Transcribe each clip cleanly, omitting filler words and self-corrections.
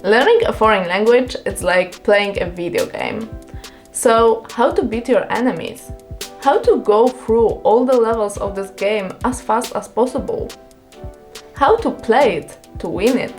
Learning a foreign language is like playing a video game. So, how to beat your enemies? How to go through all the levels of this game as fast as possible? How to play it to win it?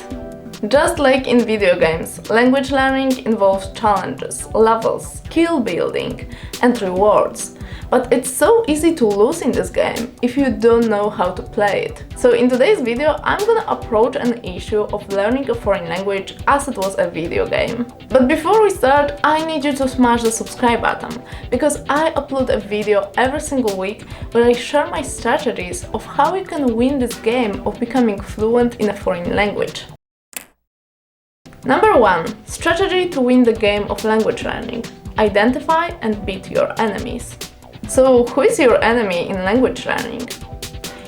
Just like in video games, language learning involves challenges, levels, skill building, and rewards. But it's so easy to lose in this game if you don't know how to play it. So in today's video, I'm gonna approach an issue of learning a foreign language as it was a video game. But before we start, I need you to smash the subscribe button, because I upload a video every single week where I share my strategies of how you can win this game of becoming fluent in a foreign language. Number 1. Strategy to win the game of language learning. Identify and beat your enemies. So, who is your enemy in language learning?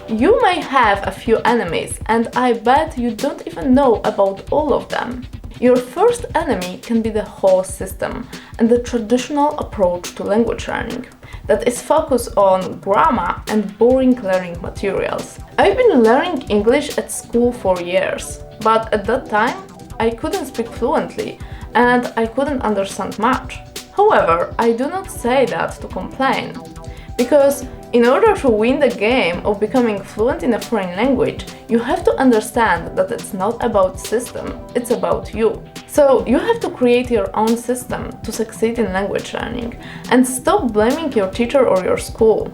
You may have a few enemies, and I bet you don't even know about all of them. Your first enemy can be the whole system and the traditional approach to language learning that is focused on grammar and boring learning materials. I've been learning English at school for years, but at that time I couldn't speak fluently and I couldn't understand much. However, I do not say that to complain, because in order to win the game of becoming fluent in a foreign language, you have to understand that it's not about system, it's about you. So you have to create your own system to succeed in language learning and stop blaming your teacher or your school.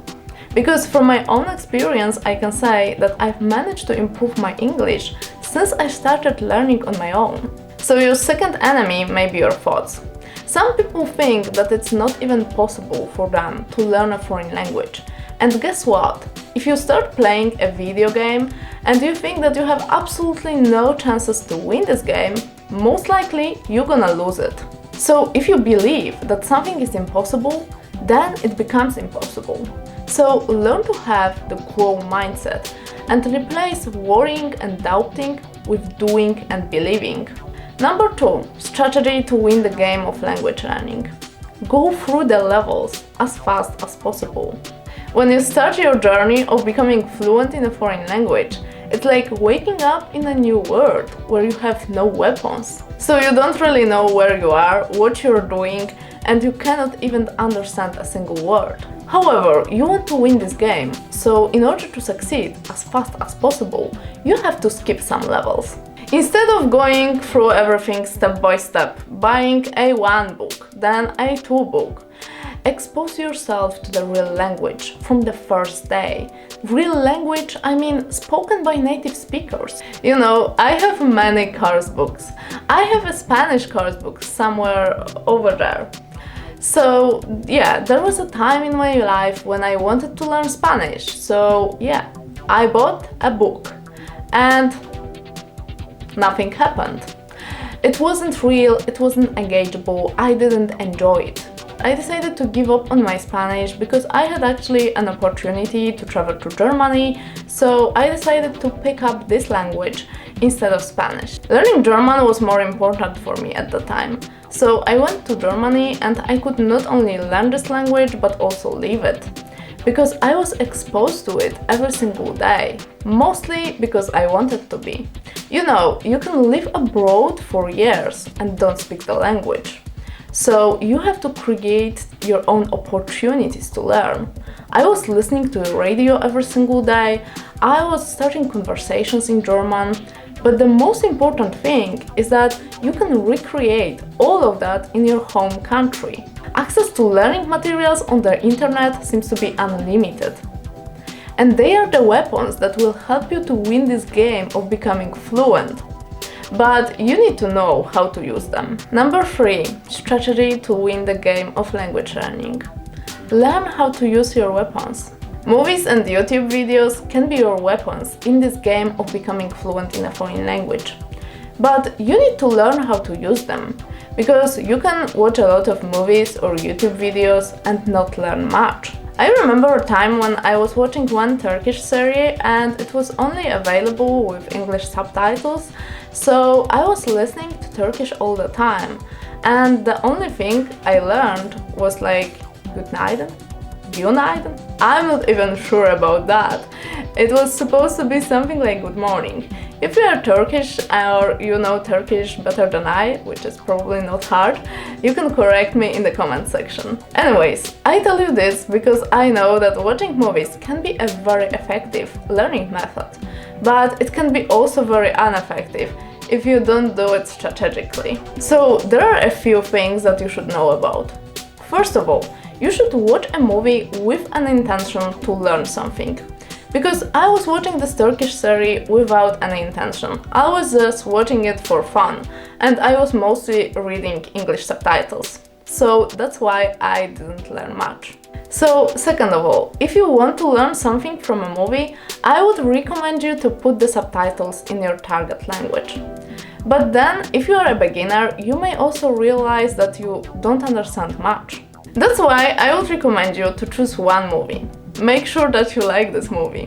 Because from my own experience, I can say that I've managed to improve my English since I started learning on my own. So your second enemy may be your thoughts. Some people think that it's not even possible for them to learn a foreign language. And guess what? If you start playing a video game and you think that you have absolutely no chances to win this game, most likely you're gonna lose it. So if you believe that something is impossible, then it becomes impossible. So learn to have the grow mindset and replace worrying and doubting with doing and believing. Number 2. Strategy to win the game of language learning. Go through the levels as fast as possible. When you start your journey of becoming fluent in a foreign language, it's like waking up in a new world where you have no weapons. So you don't really know where you are, what you're doing, and you cannot even understand a single word. However, you want to win this game, so in order to succeed as fast as possible, you have to skip some levels. Instead of going through everything step by step, buying A1 book, then A2 book, expose yourself to the real language from the first day. Real language, I mean spoken by native speakers. You know, I have many course books. I have a Spanish course book somewhere over there. So yeah, there was a time in my life when I wanted to learn Spanish. So yeah, I bought a book and nothing happened. It wasn't real, it wasn't engageable, I didn't enjoy it. I decided to give up on my Spanish because I had actually an opportunity to travel to Germany, so I decided to pick up this language instead of Spanish. Learning German was more important for me at the time, so I went to Germany and I could not only learn this language but also live it. Because I was exposed to it every single day, mostly because I wanted to be. You know, you can live abroad for years and don't speak the language. So you have to create your own opportunities to learn. I was listening to the radio every single day, I was starting conversations in German, but the most important thing is that you can recreate all of that in your home country. Access to learning materials on the internet seems to be unlimited. And they are the weapons that will help you to win this game of becoming fluent. But you need to know how to use them. Number 3. Strategy to win the game of language learning. Learn how to use your weapons. Movies and YouTube videos can be your weapons in this game of becoming fluent in a foreign language. But you need to learn how to use them, because you can watch a lot of movies or YouTube videos and not learn much. I remember a time when I was watching one Turkish series and it was only available with English subtitles, so I was listening to Turkish all the time, and the only thing I learned was like "Günaydın," "Günaydın." I'm not even sure about that. It was supposed to be something like "Good morning." If you are Turkish or you know Turkish better than I, which is probably not hard, you can correct me in the comment section. Anyways, I tell you this because I know that watching movies can be a very effective learning method, but it can be also very ineffective if you don't do it strategically. So there are a few things that you should know about. First of all, you should watch a movie with an intention to learn something. Because I was watching this Turkish series without any intention. I was just watching it for fun, and I was mostly reading English subtitles. So that's why I didn't learn much. So, second of all, if you want to learn something from a movie, I would recommend you to put the subtitles in your target language. But then, if you are a beginner, you may also realize that you don't understand much. That's why I would recommend you to choose one movie. Make sure that you like this movie.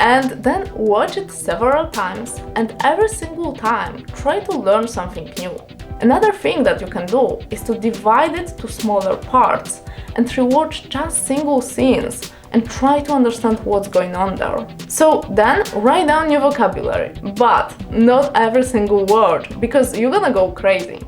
And then watch it several times, and every single time try to learn something new. Another thing that you can do is to divide it to smaller parts and rewatch just single scenes and try to understand what's going on there. So then write down new vocabulary, but not every single word, because you're gonna go crazy.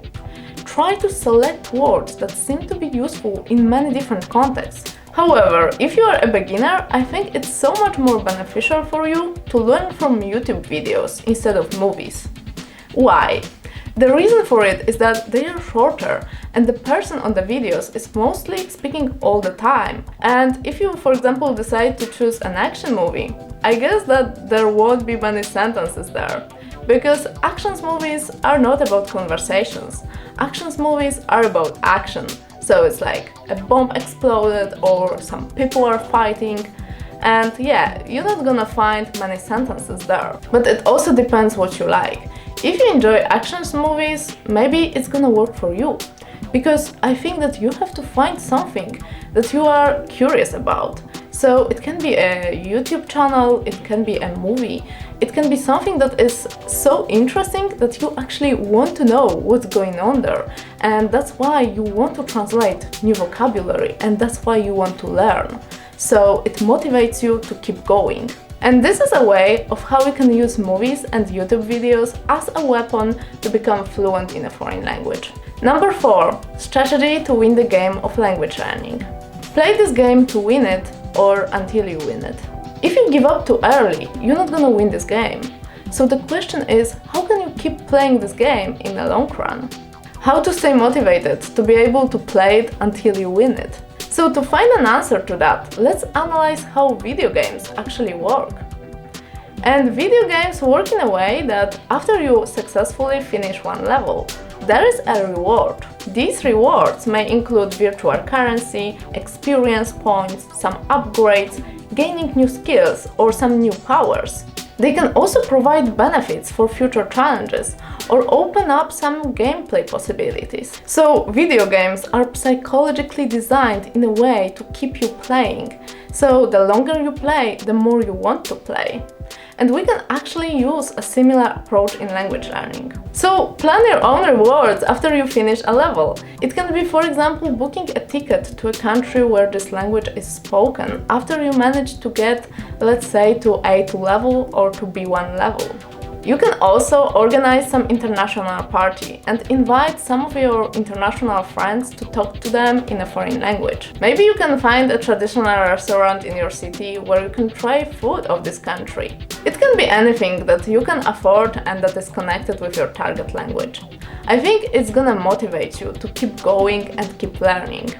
Try to select words that seem to be useful in many different contexts. However, if you are a beginner, I think it's so much more beneficial for you to learn from YouTube videos instead of movies. Why? The reason for it is that they are shorter and the person on the videos is mostly speaking all the time. And if you, for example, decide to choose an action movie, I guess that there won't be many sentences there. Because action movies are not about conversations. Action movies are about action. So it's like a bomb exploded or some people are fighting, and yeah, you're not gonna find many sentences there. But it also depends what you like. If you enjoy action movies, maybe it's gonna work for you. Because I think that you have to find something that you are curious about. So it can be a YouTube channel, it can be a movie, it can be something that is so interesting that you actually want to know what's going on there. And that's why you want to translate new vocabulary, and that's why you want to learn. So it motivates you to keep going. And this is a way of how we can use movies and YouTube videos as a weapon to become fluent in a foreign language. Number 4. Strategy to win the game of language learning. Play this game to win it or until you win it. If you give up too early, you're not gonna win this game. So the question is, how can you keep playing this game in the long run? How to stay motivated to be able to play it until you win it? So to find an answer to that, let's analyze how video games actually work. And video games work in a way that after you successfully finish one level, there is a reward. These rewards may include virtual currency, experience points, some upgrades, gaining new skills, or some new powers. They can also provide benefits for future challenges or open up some gameplay possibilities. So video games are psychologically designed in a way to keep you playing. So the longer you play, the more you want to play. And we can actually use a similar approach in language learning. So plan your own rewards after you finish a level. It can be, for example, booking a ticket to a country where this language is spoken after you manage to get, let's say, to A2 level or to B1 level. You can also organize some international party and invite some of your international friends to talk to them in a foreign language. Maybe you can find a traditional restaurant in your city where you can try food of this country. It can be anything that you can afford and that is connected with your target language. I think it's gonna motivate you to keep going and keep learning.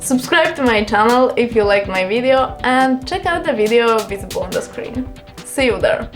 Subscribe to my channel if you liked my video and check out the video visible on the screen. See you there!